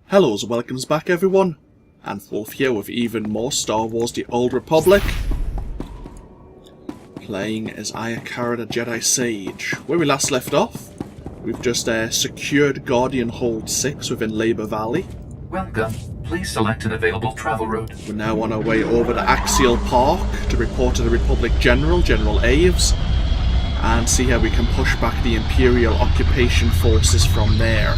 Hello and welcomes back everyone, AnthWolf here with even more Star Wars The Old Republic. Playing as Ayakara the Jedi Sage. Where we last left off, we've just secured Guardian Hold 6 within Labor Valley. Welcome. Please select an available travel route. We're now on our way over to Axial Park to report to the Republic General, General Aves, and see how we can push back the Imperial occupation forces from there.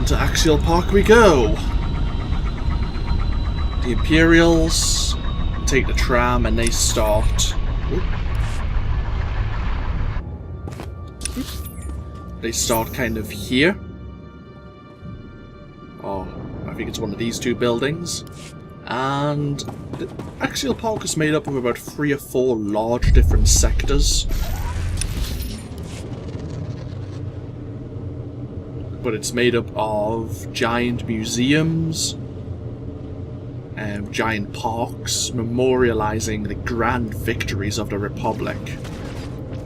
To Axial Park we go. The Imperials take the tram and they start. They start kind of here. Oh, I think it's one of these two buildings. And the Axial Park is made up of about 3 or 4 large different sectors. But it's made up of giant museums and giant parks memorializing the grand victories of the Republic.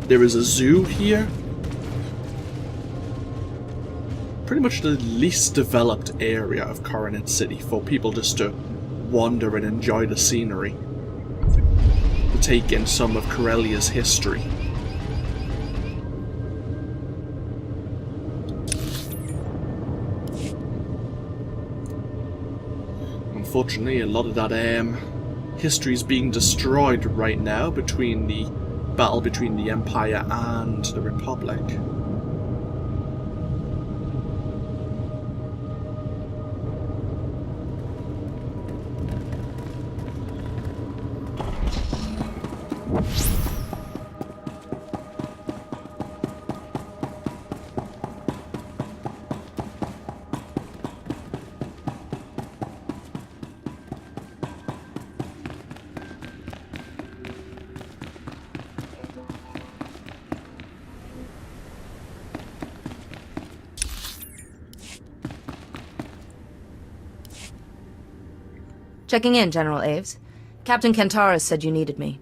There is a zoo here. Pretty much the least developed area of Coronet City for people just to wander and enjoy the scenery. To take in some of Corellia's history. Unfortunately, a lot of that history is being destroyed right now between the battle between the Empire and the Republic. Checking in, General Aves. Captain Kentaris said you needed me.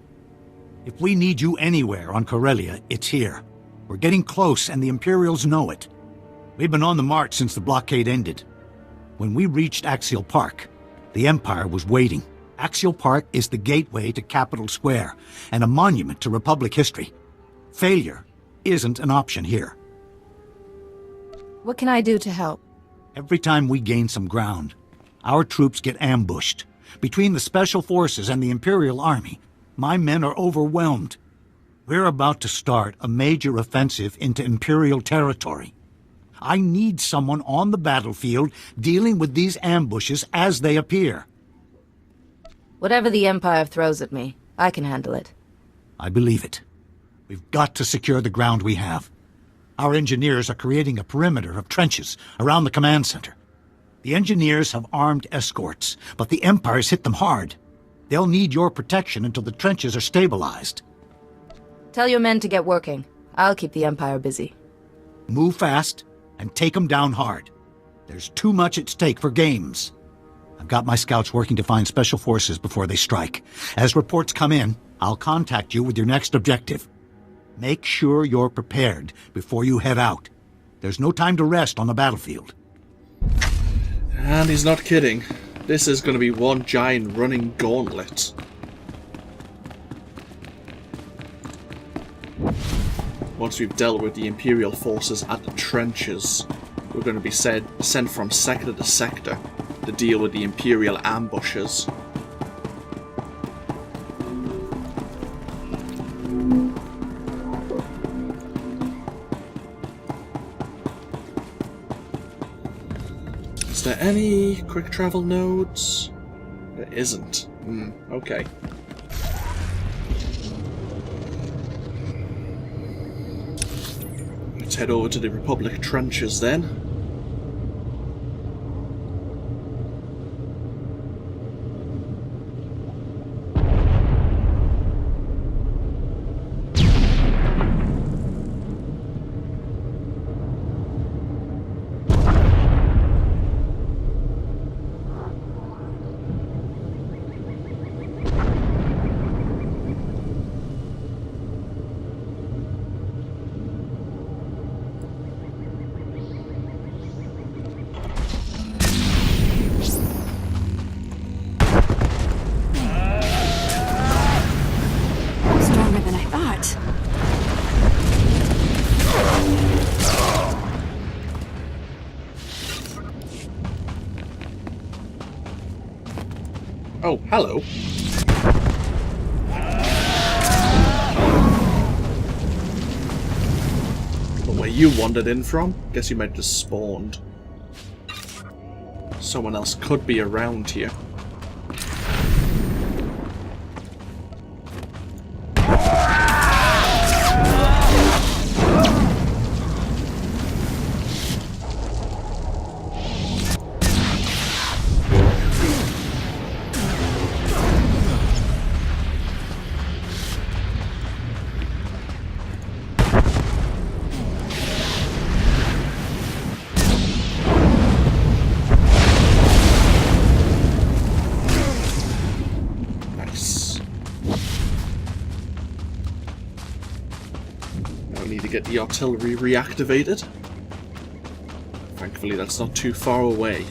If we need you anywhere on Corellia, it's here. We're getting close, and the Imperials know it. We've been on the march since the blockade ended. When we reached Axial Park, the Empire was waiting. Axial Park is the gateway to Capitol Square, and a monument to Republic history. Failure isn't an option here. What can I do to help? Every time we gain some ground, our troops get ambushed. Between the Special Forces and the Imperial Army, my men are overwhelmed. We're about to start a major offensive into Imperial territory. I need someone on the battlefield dealing with these ambushes as they appear. Whatever the Empire throws at me, I can handle it. I believe it. We've got to secure the ground we have. Our engineers are creating a perimeter of trenches around the command center. The engineers have armed escorts, but the Empire's hit them hard. They'll need your protection until the trenches are stabilized. Tell your men to get working. I'll keep the Empire busy. Move fast and take them down hard. There's too much at stake for games. I've got my scouts working to find Special Forces before they strike. As reports come in, I'll contact you with your next objective. Make sure you're prepared before you head out. There's no time to rest on the battlefield. And he's not kidding. This is going to be one giant running gauntlet. Once we've dealt with the Imperial forces at the trenches, we're going to be sent from sector to sector to deal with the Imperial ambushes. Is there any quick travel nodes? There isn't. Okay. Let's head over to the Republic trenches then. Oh, hello. Where you wandered in from? Guess you might have just spawned. Someone else could be around here. Get the artillery reactivated. Thankfully, that's not too far away.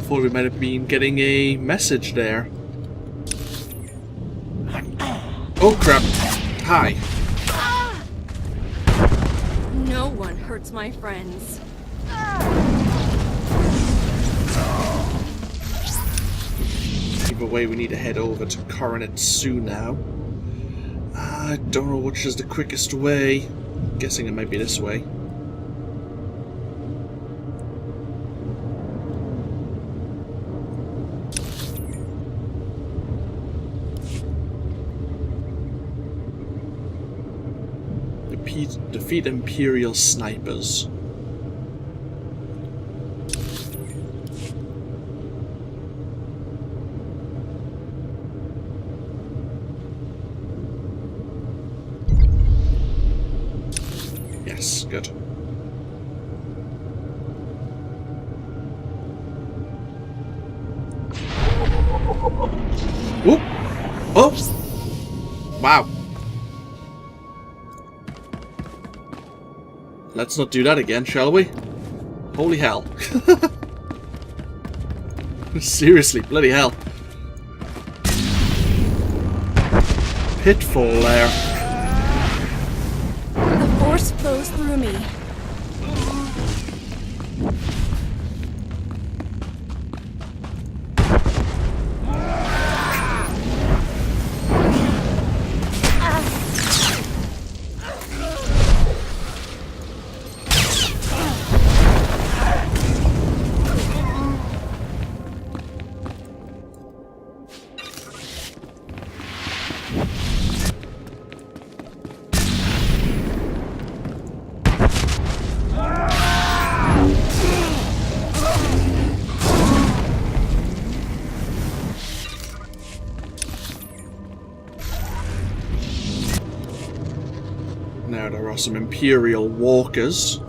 Thought we might have been getting a message there. Oh crap. Hi. No one hurts my friends. Either way, we need to head over to Coronet soon now. I don't know which is the quickest way. I'm guessing it might be this way. Defeat Imperial snipers. Yes, good. Whoop! Oh! Wow. Let's not do that again, shall we? Holy hell. Seriously, bloody hell. Pitfall there. The force flows through me. are some Imperial walkers.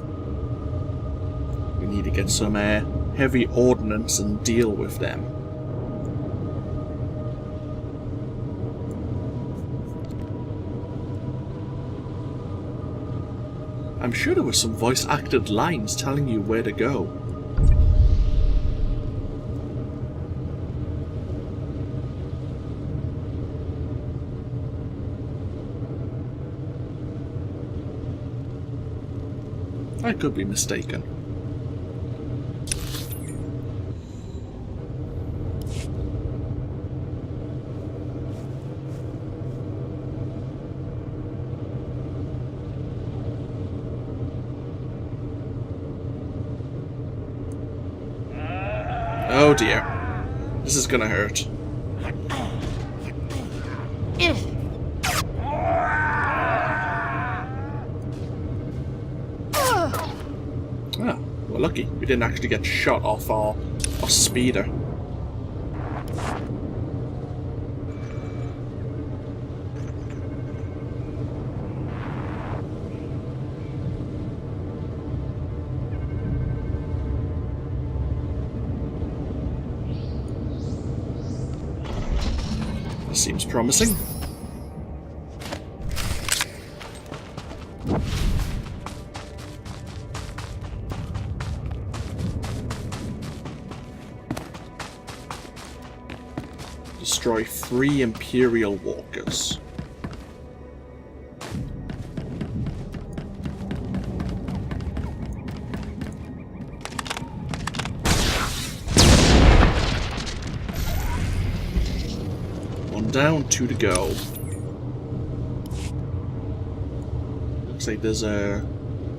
We need to get some heavy ordnance and deal with them. I'm sure there were some voice-acted lines telling you where to go. I could be mistaken. Oh dear. This is gonna hurt. Ah, we're lucky. We didn't actually get shot off our speeder. Seems promising. Destroy 3 Imperial walkers. Down, 2 to go. Looks like there's a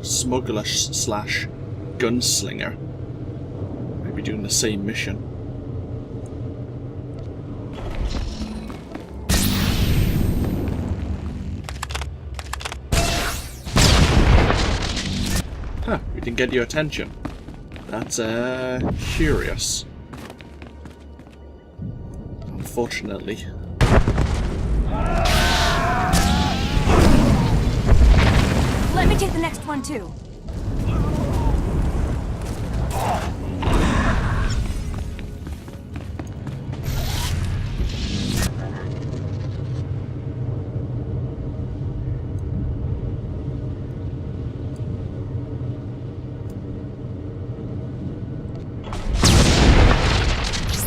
smuggler slash gunslinger. Maybe doing the same mission. Huh, we didn't get your attention. That's curious. Unfortunately. Let me take the next one too.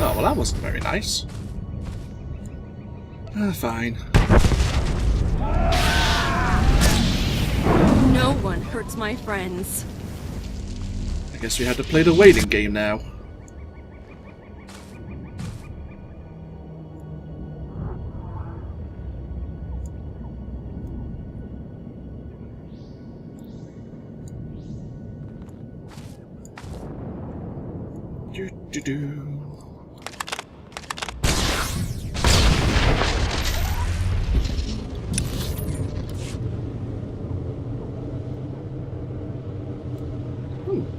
Oh, well that wasn't very nice. Fine. No one hurts my friends. I guess we had to play the waiting game now. Do-do-do.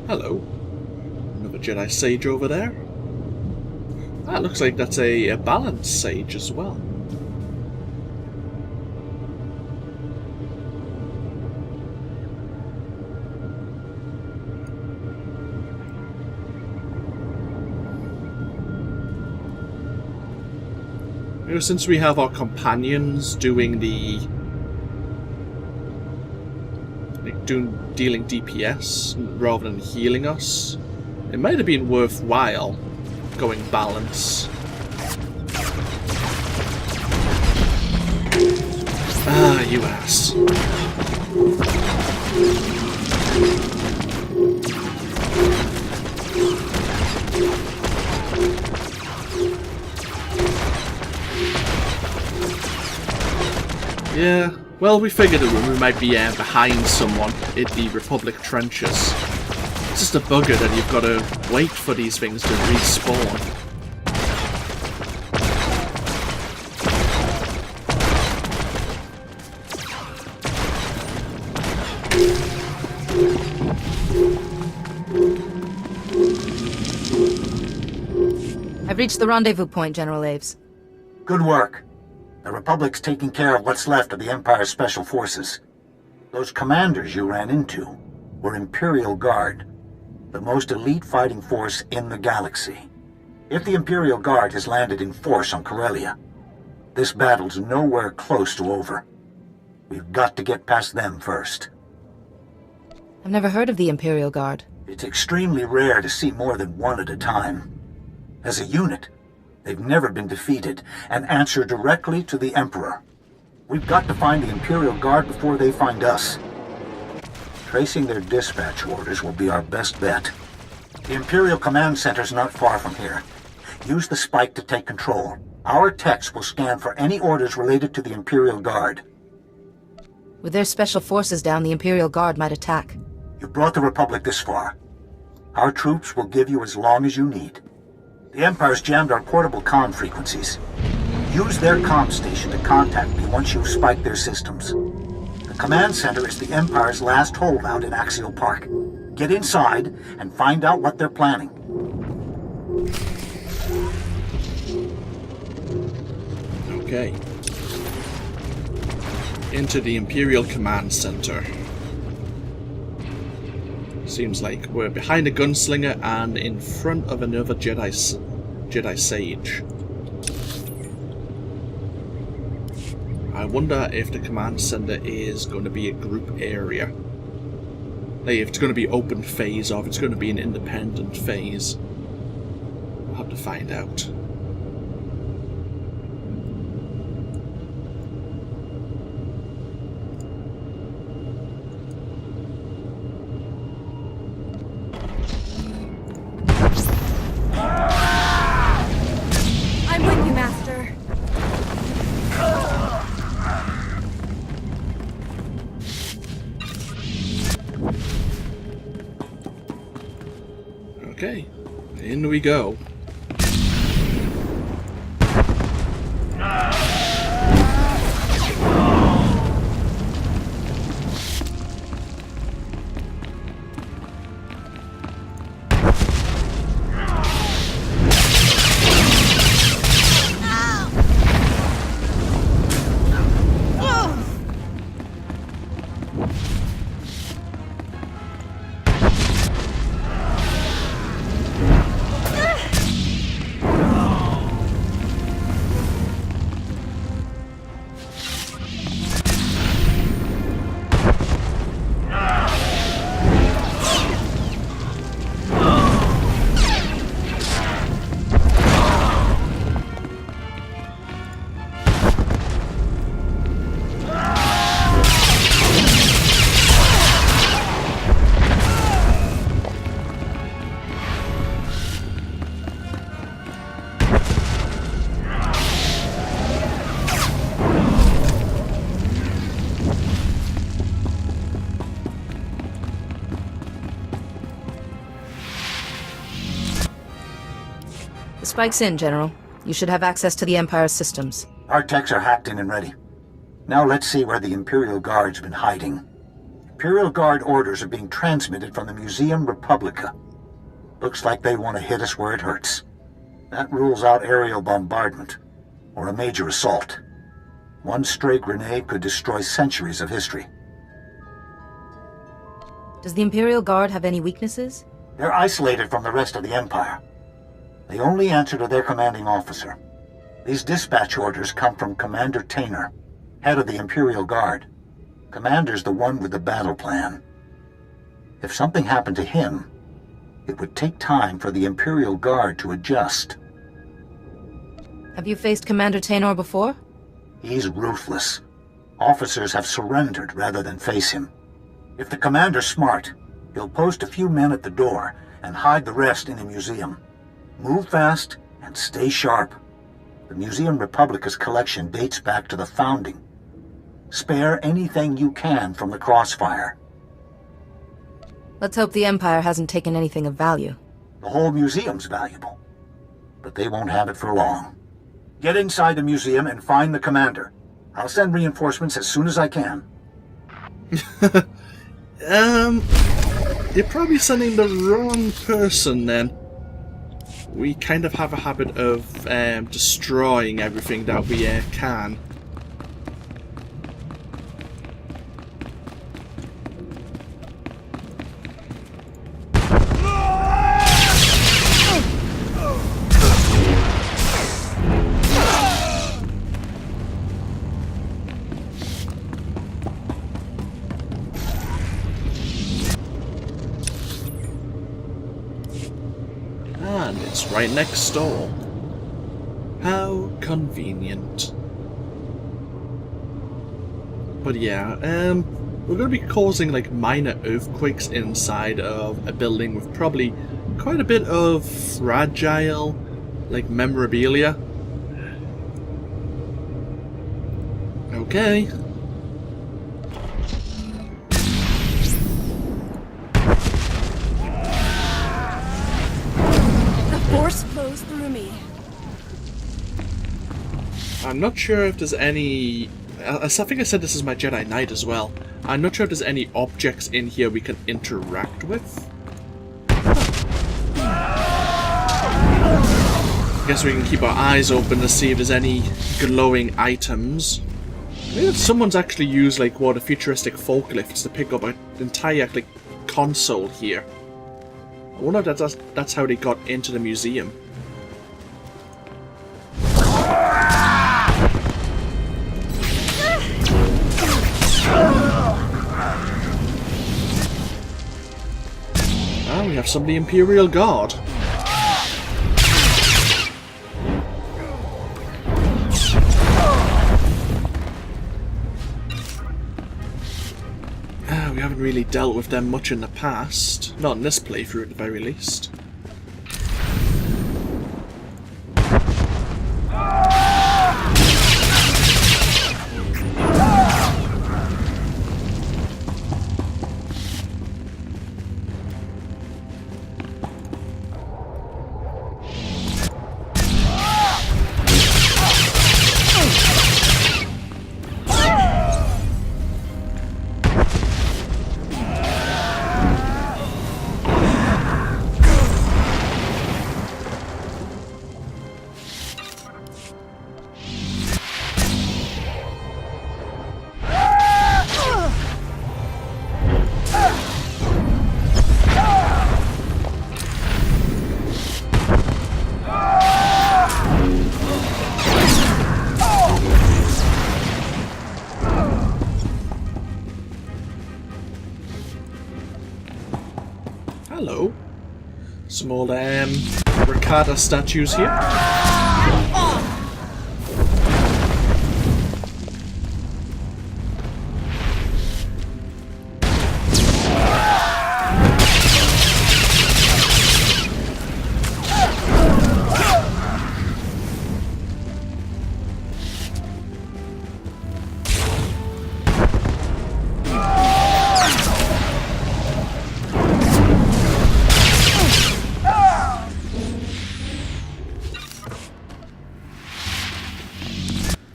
Hello. Another Jedi Sage over there. That looks like that's a balanced Sage as well. You know, since we have our companions doing the dealing DPS rather than healing us, it might have been worthwhile going balance. Ah, you ass. Yeah. Well, we figured that we might be behind someone in the Republic trenches. It's just a bugger that you've got to wait for these things to respawn. I've reached the rendezvous point, General Aves. Good work. The Republic's taking care of what's left of the Empire's special forces. Those commanders you ran into were Imperial Guard, the most elite fighting force in the galaxy. If the Imperial Guard has landed in force on Corellia, this battle's nowhere close to over. We've got to get past them first. I've never heard of the Imperial Guard. It's extremely rare to see more than one at a time. As a unit, they've never been defeated and answer directly to the Emperor. We've got to find the Imperial Guard before they find us. Tracing their dispatch orders will be our best bet. The Imperial Command Center's not far from here. Use the spike to take control. Our techs will scan for any orders related to the Imperial Guard. With their special forces down, the Imperial Guard might attack. You brought the Republic this far. Our troops will give you as long as you need. The Empire's jammed our portable comm frequencies. Use their comm station to contact me once you've spiked their systems. The command center is the Empire's last holdout in Axial Park. Get inside and find out what they're planning. Okay. Into the Imperial Command Center. Seems like we're behind a gunslinger and in front of another Jedi Sage. I wonder if the command center is going to be a group area. Like if it's going to be open phase or if it's going to be an independent phase. We'll have to find out. I'm with you, Master. Okay, in we go. The spike's in, General. You should have access to the Empire's systems. Our techs are hacked in and ready. Now let's see where the Imperial Guard's been hiding. Imperial Guard orders are being transmitted from the Museum Republica. Looks like they want to hit us where it hurts. That rules out aerial bombardment, or a major assault. One stray grenade could destroy centuries of history. Does the Imperial Guard have any weaknesses? They're isolated from the rest of the Empire. They only answer to their commanding officer. These dispatch orders come from Commander Tainer, head of the Imperial Guard. Commander's the one with the battle plan. If something happened to him, it would take time for the Imperial Guard to adjust. Have you faced Commander Tainor before? He's ruthless. Officers have surrendered rather than face him. If the commander's smart, he'll post a few men at the door and hide the rest in a museum. Move fast and stay sharp. The Museum Republica's collection dates back to the founding. Spare anything you can from the crossfire. Let's hope the Empire hasn't taken anything of value. The whole museum's valuable, but they won't have it for long. Get inside the museum and find the commander. I'll send reinforcements as soon as I can. You're probably sending the wrong person then. We kind of have a habit of destroying everything that we can. And it's right next door. How convenient. But yeah, we're going to be causing like minor earthquakes inside of a building with probably quite a bit of fragile, like, memorabilia. Okay. The force flows through me. I'm not sure if there's any... I think I said this is my Jedi Knight as well. I'm not sure if there's any objects in here we can interact with. I guess we can keep our eyes open to see if there's any glowing items. Maybe if someone's actually used like what, a futuristic forklifts to pick up an entire like console here. I wonder if that's how they got into the museum. Ah, we have some of the Imperial Guard. We haven't really dealt with them much in the past. Not in this playthrough, at the very least. Hello. Some old, Ricarda statues here.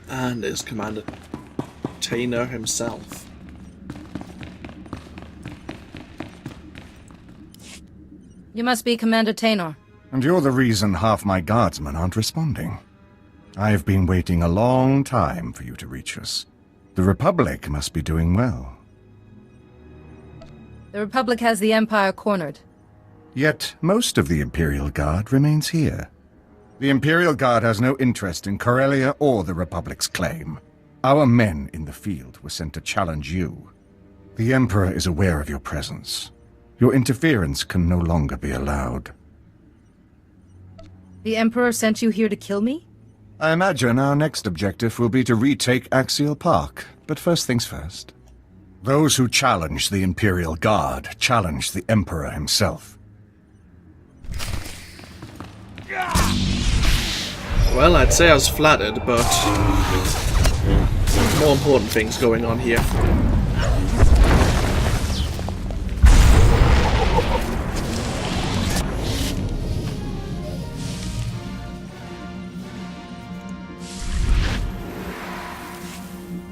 And is Commander Tainer himself. You must be Commander Tainer. And you're the reason half my guardsmen aren't responding. I've been waiting a long time for you to reach us. The Republic must be doing well. The Republic has the Empire cornered. Yet most of the Imperial Guard remains here. The Imperial Guard has no interest in Corellia or the Republic's claim. Our men in the field were sent to challenge you. The Emperor is aware of your presence. Your interference can no longer be allowed. The Emperor sent you here to kill me? I imagine our next objective will be to retake Axial Park, but first things first. Those who challenge the Imperial Guard challenge the Emperor himself. Well, I'd say I was flattered, but more important things going on here.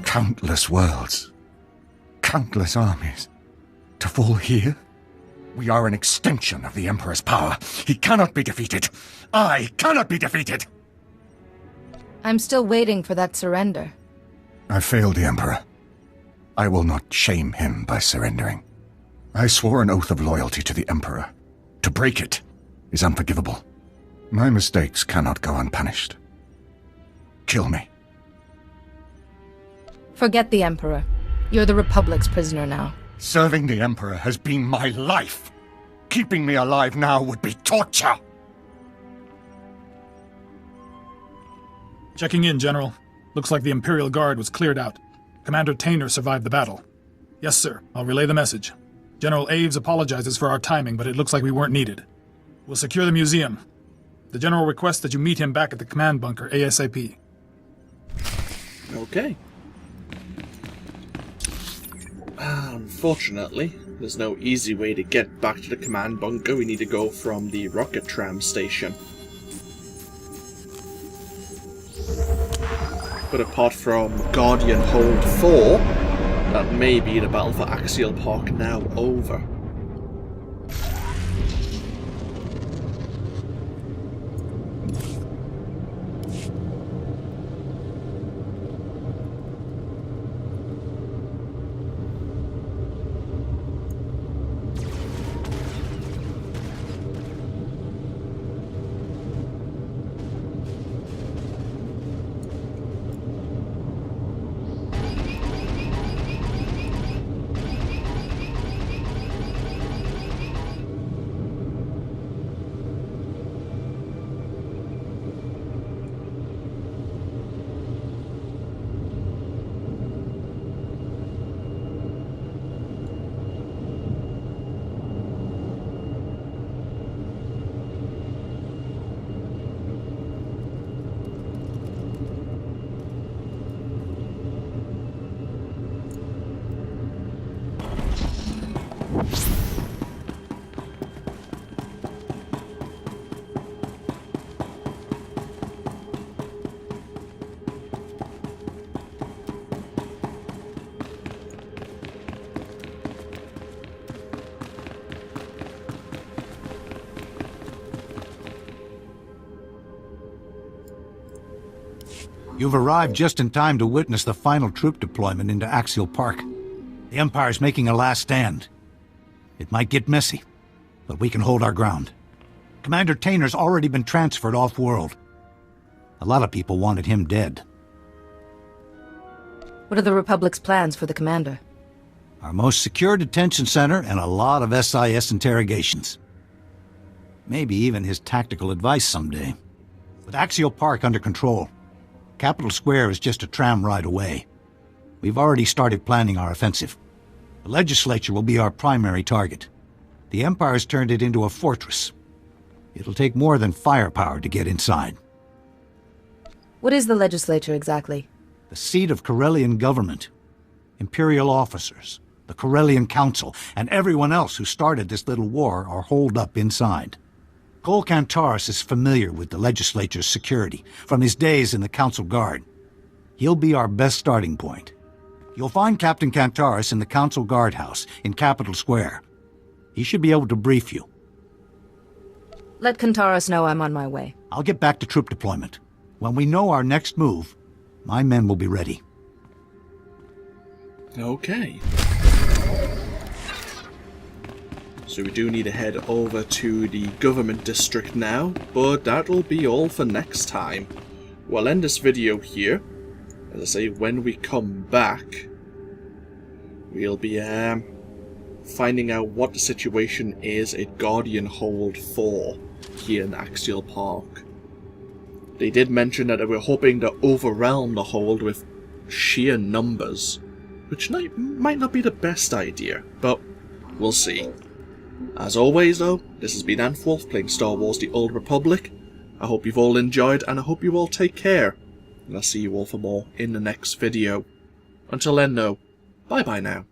Countless worlds, countless armies, to fall here? We are an extension of the Emperor's power. He cannot be defeated. I cannot be defeated! I'm still waiting for that surrender. I failed the Emperor. I will not shame him by surrendering. I swore an oath of loyalty to the Emperor. To break it is unforgivable. My mistakes cannot go unpunished. Kill me. Forget the Emperor. You're the Republic's prisoner now. Serving the Emperor has been my life. Keeping me alive now would be torture. Checking in, General. Looks like the Imperial Guard was cleared out. Commander Tainer survived the battle. Yes, sir. I'll relay the message. General Aves apologizes for our timing, but it looks like we weren't needed. We'll secure the museum. The General requests that you meet him back at the command bunker ASAP. Okay. Unfortunately, there's no easy way to get back to the command bunker. We need to go from the rocket tram station. But apart from Guardian Hold 4, that may be the battle for Axial Park now over. You've arrived just in time to witness the final troop deployment into Axial Park. The Empire's making a last stand. It might get messy, but we can hold our ground. Commander Tainer's already been transferred off-world. A lot of people wanted him dead. What are the Republic's plans for the commander? Our most secure detention center and a lot of SIS interrogations. Maybe even his tactical advice someday. With Axial Park under control, Capitol Square is just a tram ride away. We've already started planning our offensive. The legislature will be our primary target. The Empire's turned it into a fortress. It'll take more than firepower to get inside. What is the legislature exactly? The seat of Corellian government. Imperial officers, the Corellian Council, and everyone else who started this little war are holed up inside. Cole Kantaris is familiar with the legislature's security from his days in the Council Guard. He'll be our best starting point. You'll find Captain Kantaris in the Council Guardhouse in Capitol Square. He should be able to brief you. Let Kantaris know I'm on my way. I'll get back to troop deployment. When we know our next move, my men will be ready. Okay. So we do need to head over to the government district now, but that'll be all for next time. We'll end this video here. As I say, when we come back, we'll be finding out what the situation is at Guardian Hold 4 here in Axial Park. They did mention that they were hoping to overwhelm the hold with sheer numbers, which might not be the best idea, but we'll see. As always though, this has been AnthWolf playing Star Wars The Old Republic. I hope you've all enjoyed, and I hope you all take care. And I'll see you all for more in the next video. Until then though, bye bye now.